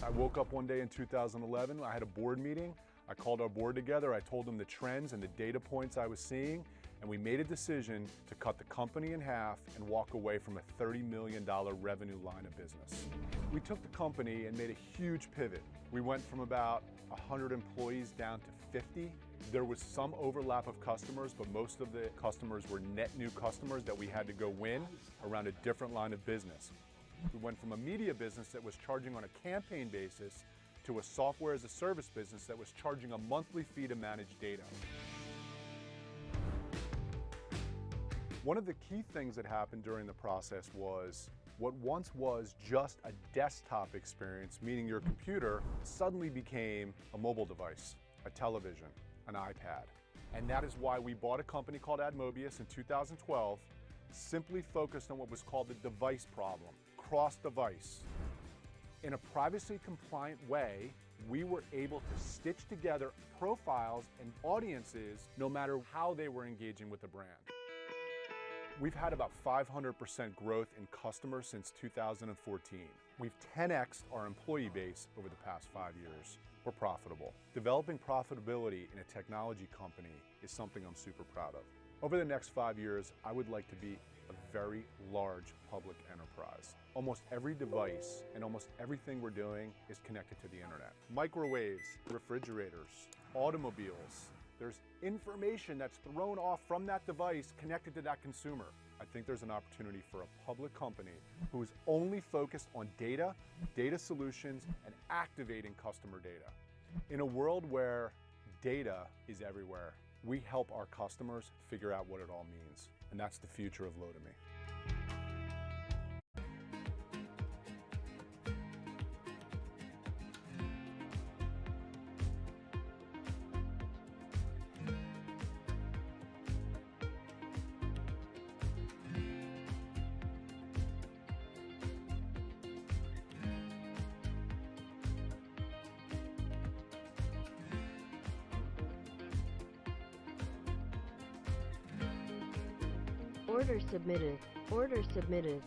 Speaker 12: I woke up one day in 2011, I had a board meeting. I called our board together, I told them the trends and the data points I was seeing, and we made a decision to cut the company in half and walk away from a $30 million revenue line of business. We took the company and made a huge pivot. We went from about 100 employees down to 50. There was some overlap of customers, but most of the customers were net new customers that we had to go win around a different line of business. We went from a media business that was charging on a campaign basis to a software as a service business that was charging a monthly fee to manage data. One of the key things that happened during the process was what once was just a desktop experience, meaning your computer, suddenly became a mobile device, a television, an iPad. And that is why we bought a company called Admobius in 2012, simply focused on what was called the device problem, cross-device. In a privacy-compliant way, we were able to stitch together profiles and audiences no matter how they were engaging with the brand. We've had about 500% growth in customers since 2014. We've 10x'd our employee base over the past 5 years. We're profitable. Developing profitability in a technology company is something I'm super proud of. Over the next 5 years, I would like to be a very large public enterprise. Almost every device and almost everything we're doing is connected to the internet. Microwaves, refrigerators, automobiles. There's information that's thrown off from that device connected to that consumer. I think there's an opportunity for a public company who is only focused on data, data solutions, and activating customer data. In a world where data is everywhere, we help our customers figure out what it all means. And that's the future of LOTOME.
Speaker 4: Order submitted. Order submitted.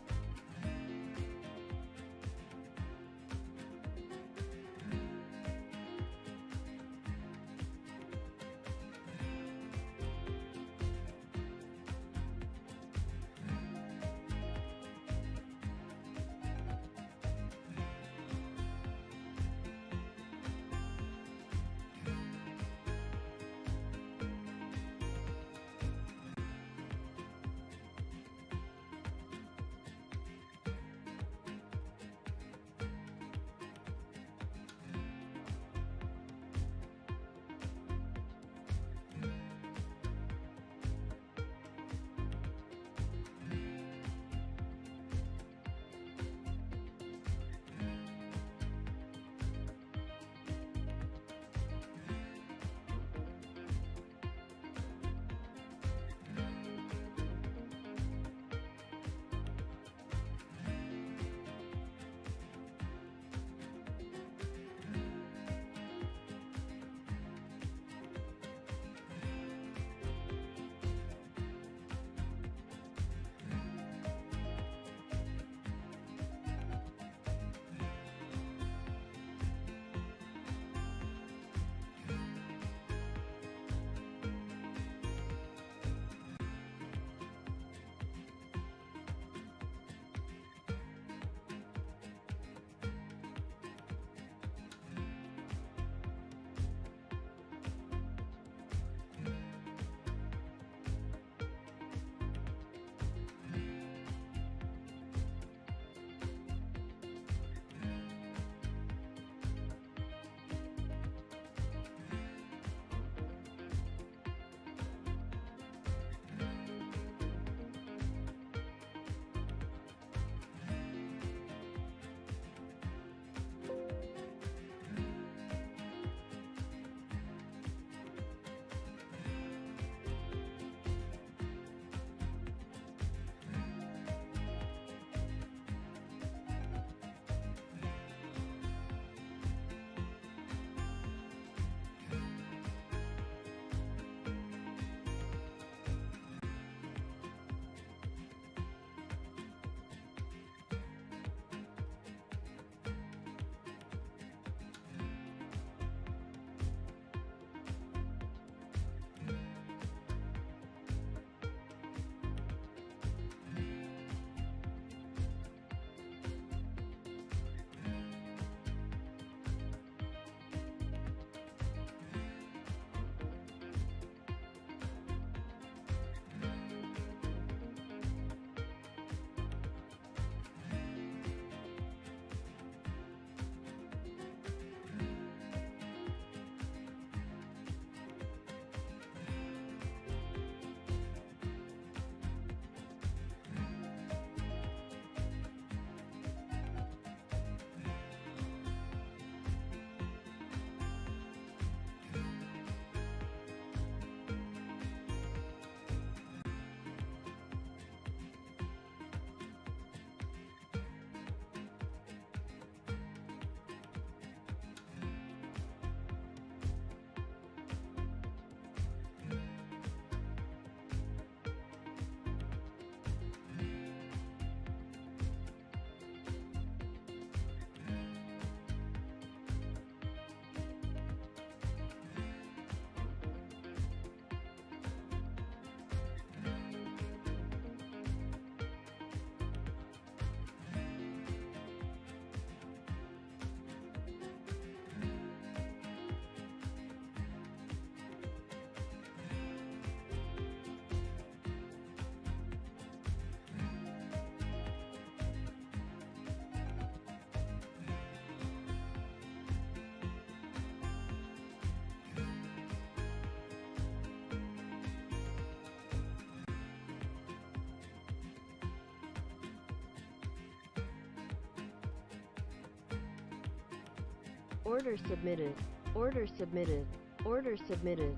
Speaker 4: Order submitted. Order submitted. Order submitted.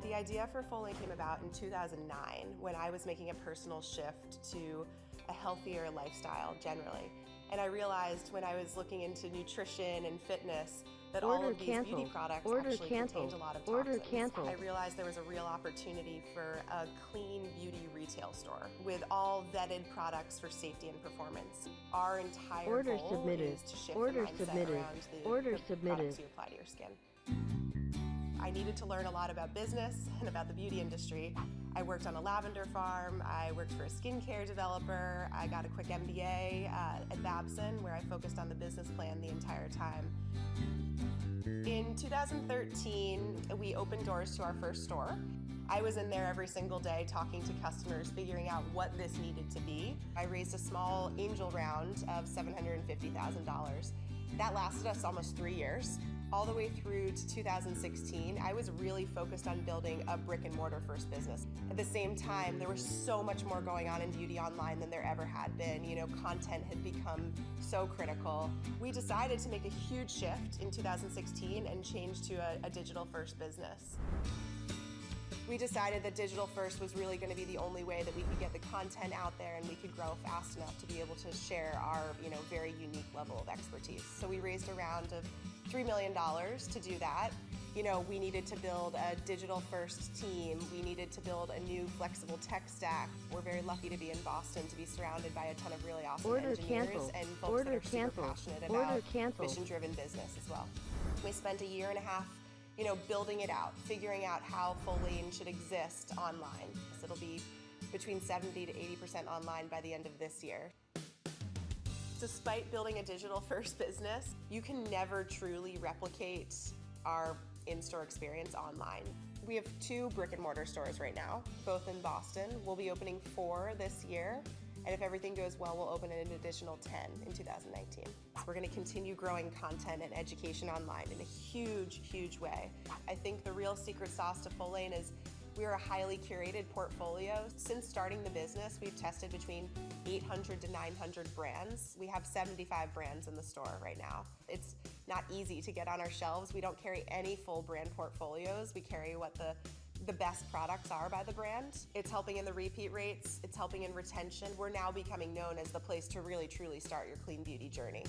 Speaker 13: The idea for Foley came about in 2009 when I was making a personal shift to a healthier lifestyle generally. And I realized when I was looking into nutrition and fitness that all of these beauty products actually contained a lot of toxins. I realized there was a real opportunity for a clean beauty retail store with all vetted products for safety and performance. Our entire goal is to shift the mindset around the products you apply to your skin. I needed to learn a lot about business and about the beauty industry. I worked on a lavender farm, I worked for a skincare developer, I got a quick MBA at Babson where I focused on the business plan the entire time. In 2013, we opened doors to our first store. I was in there every single day talking to customers, figuring out what this needed to be. I raised a small angel round of $750,000. That lasted us almost 3 years. All the way through to 2016, I was really focused on building a brick and mortar first business. At the same time, there was so much more going on in beauty online than there ever had been. You know, content had become so critical. We decided to make a huge shift in 2016 and change to a digital first business. We decided that digital first was really going to be the only way that we could get the content out there and we could grow fast enough to be able to share our, very unique level of expertise. So we raised a round of $3 million to do that. We needed to build a digital first team. We needed to build a new flexible tech stack. We're very lucky to be in Boston, to be surrounded by a ton of really awesome engineers and folks that are super passionate about mission-driven business as well. We spent a year and a half building it out, figuring out how Foley should exist online. So it'll be between 70 to 80% online by the end of this year. Despite building a digital-first business, you can never truly replicate our in-store experience online. We have 2 brick-and-mortar stores right now, both in Boston. We'll be opening 4 this year, and if everything goes well, we'll open an additional 10 in 2019. We're going to continue growing content and education online in a huge, huge way. I think the real secret sauce to Foley is we're a highly curated portfolio. Since starting the business, we've tested between 800 to 900 brands. We have 75 brands in the store right now. It's not easy to get on our shelves. We don't carry any full brand portfolios. We carry what the best products are by the brand. It's helping in the repeat rates. It's helping in retention. We're now becoming known as the place to really, truly start your clean beauty journey.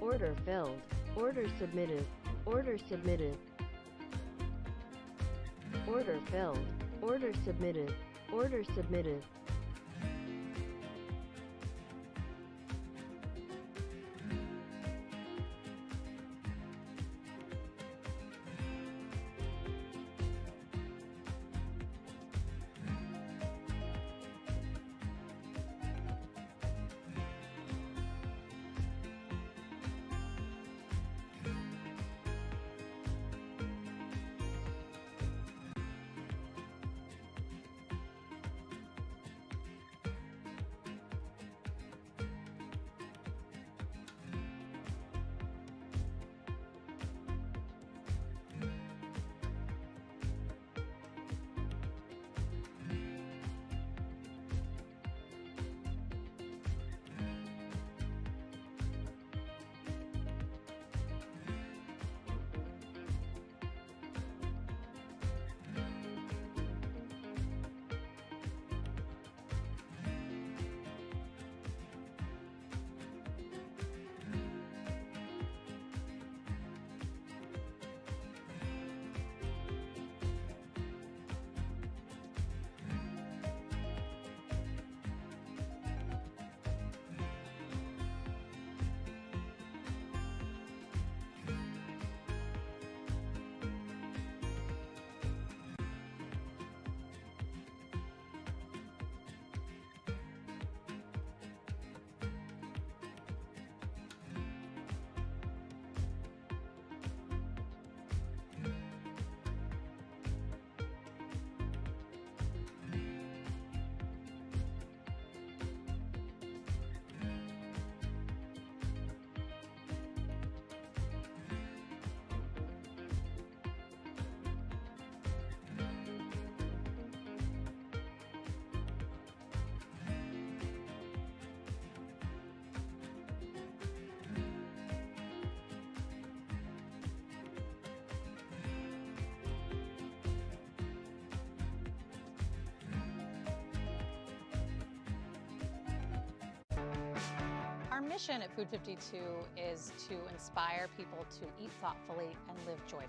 Speaker 4: Order filled. Order submitted. Order submitted. Order filled. Order submitted. Order submitted.
Speaker 14: Our mission at Food 52 is to inspire people to eat thoughtfully and live joyfully.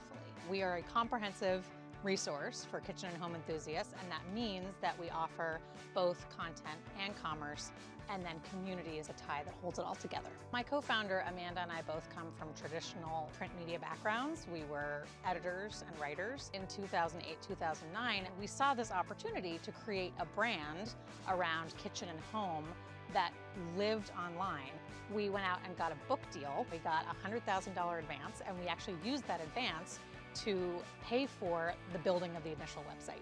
Speaker 14: We are a comprehensive resource for kitchen and home enthusiasts, and that means that we offer both content and commerce, and then community is a tie that holds it all together. My co-founder Amanda and I both come from traditional print media backgrounds. We were editors and writers. In 2008, 2009, we saw this opportunity to create a brand around kitchen and home that lived online. We went out and got a book deal. We got a $100,000 advance, and we actually used that advance to pay for the building of the initial website.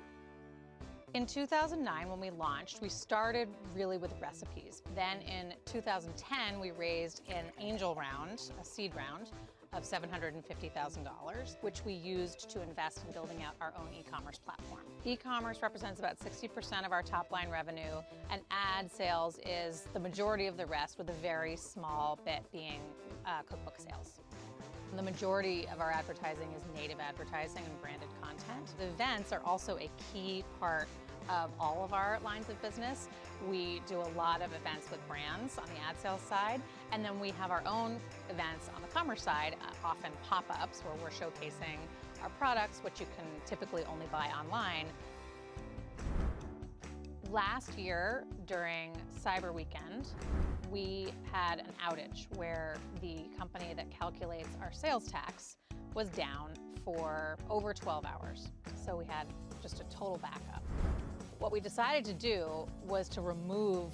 Speaker 14: In 2009, when we launched, we started really with recipes. Then in 2010, we raised an angel round, a seed round, of $750,000, which we used to invest in building out our own e-commerce platform. E-commerce represents about 60% of our top line revenue, and ad sales is the majority of the rest, with a very small bit being cookbook sales. The majority of our advertising is native advertising and branded content. The events are also a key part of all of our lines of business. We do a lot of events with brands on the ad sales side, and then we have our own events on the commerce side, often pop-ups where we're showcasing our products, which you can typically only buy online. Last year, during Cyber Weekend, we had an outage where the company that calculates our sales tax was down for over 12 hours. So we had just a total backup. What we decided to do was to remove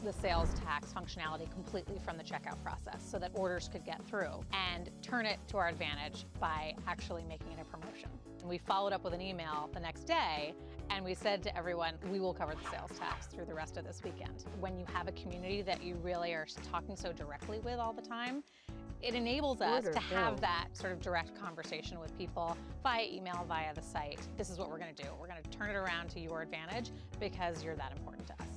Speaker 14: the sales tax functionality completely from the checkout process so that orders could get through, and turn it to our advantage by actually making it a promotion. And we followed up with an email the next day, and we said to everyone, we will cover the sales tax through the rest of this weekend. When you have a community that you really are talking so directly with all the time, it enables us to have that sort of direct conversation with people via email, via the site. This is what we're going to do. We're going to turn it around to your advantage because you're that important to us.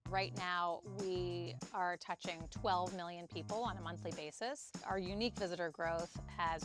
Speaker 14: Right now, we are touching 12 million people on a monthly basis. Our unique visitor growth has